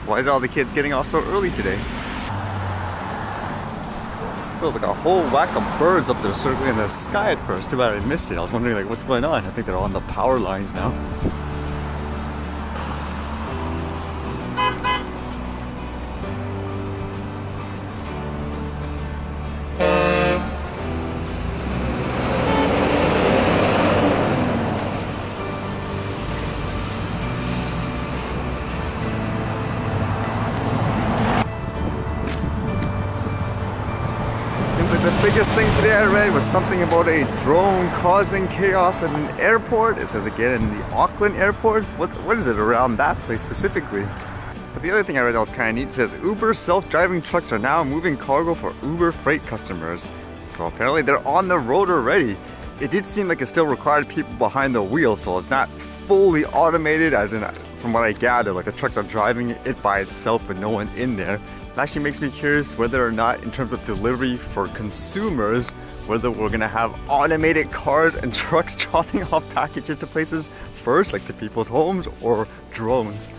Why is all the kids getting off so early today? Feels like a whole whack of birds up there circling in the sky at first. Too bad I missed it. I was wondering like what's going on. I think they're on the power lines now. The biggest thing today I read was something about a drone causing chaos at an airport. It says again in the Auckland airport. What is it around that place specifically? But the other thing I read that was kind of neat, it says Uber self-driving trucks are now moving cargo for Uber freight customers. So apparently they're on the road already. It did seem like it still required people behind the wheel, so it's not fully automated as in, from what I gather, like the trucks are driving it by itself with no one in there. It actually makes me curious whether or not, in terms of delivery for consumers, whether we're gonna have automated cars and trucks dropping off packages to places first, like to people's homes, or drones.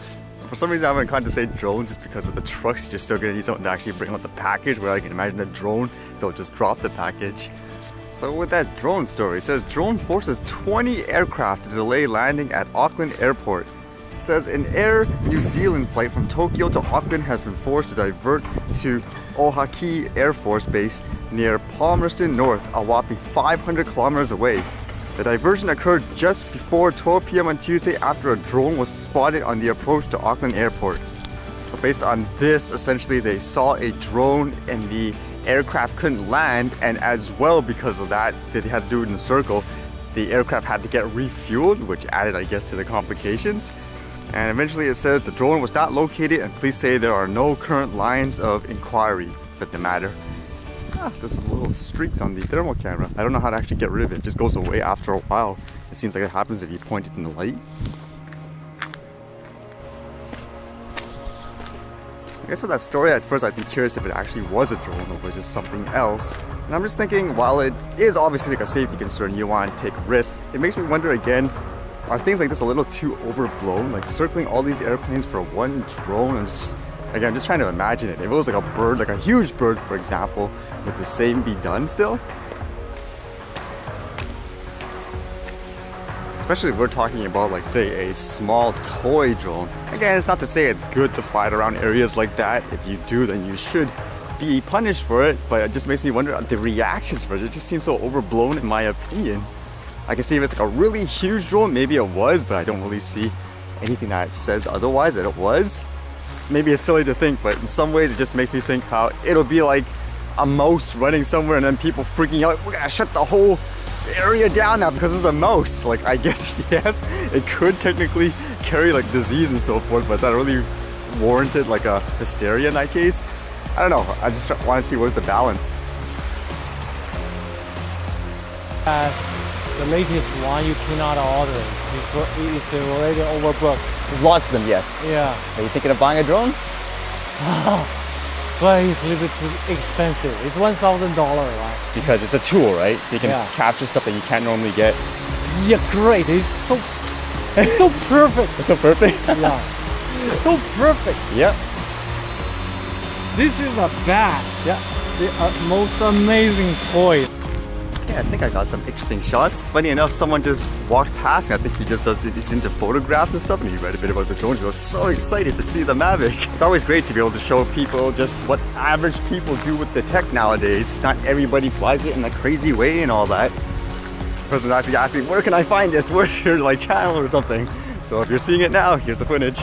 For some reason I'm inclined to say drone just because with the trucks you're still gonna need someone to actually bring out the package, where I can imagine a drone, they'll just drop the package. So with that drone story, it says drone forces 20 aircraft to delay landing at Auckland airport. It says an Air New Zealand flight from Tokyo to Auckland has been forced to divert to Ohaki Air Force Base near Palmerston North, a whopping 500 kilometers away. The diversion occurred just before 12 p.m. on Tuesday after a drone was spotted on the approach to Auckland airport. So based on this, essentially they saw a drone and the aircraft couldn't land, and as well because of that, they had to do it in a circle. The aircraft had to get refueled, which added, I guess, to the complications. And eventually it says the drone was not located and police say there are no current lines of inquiry for the matter. There's little streaks on the thermal camera. I don't know how to actually get rid of it. It just goes away after a while. It seems like it happens if you point it in the light. I guess for that story, at first I'd be curious if it actually was a drone or was just something else. And I'm just thinking, while it is obviously like a safety concern, you want to take risks, it makes me wonder again, are things like this a little too overblown? Like circling all these airplanes for one drone? I'm just trying to imagine it. If it was like a bird, like a huge bird for example, would the same be done still? Especially if we're talking about like say a small toy drone. Again, it's not to say it's good to fly it around areas like that. If you do, then you should be punished for it, but it just makes me wonder the reactions for it. It just seems so overblown in my opinion. I can see if it's like a really huge drone, maybe it was, but I don't really see anything that says otherwise that it was. Maybe it's silly to think, but in some ways it just makes me think how it'll be like a mouse running somewhere and then people freaking out, we're gonna shut the whole area down now because it's a mouse. Like, I guess, yes, it could technically carry like disease and so forth, but is that really warranted like a hysteria in that case? I don't know, I just want to see what's the balance. The latest one you cannot order. It's already overbooked. You've lost them, yes. Yeah. Are you thinking of buying a drone? But it's a little bit too expensive. It's $1,000, right? Because it's a tool, right? So you can capture stuff that you can't normally get. Yeah, great. It's so perfect. It's so perfect? Yeah. It's so perfect. Yep. This is the best. Yeah. The most amazing toy. Yeah, I think I got some interesting shots. Funny enough, someone just walked past me. I think he just he's into photographs and stuff, and he read a bit about the drones. He was so excited to see the Mavic. It's always great to be able to show people just what average people do with the tech nowadays. Not everybody flies it in a crazy way and all that. The person was actually asking, where can I find this? Where's your like channel or something? So if you're seeing it now, here's the footage.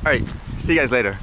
Alright, see you guys later.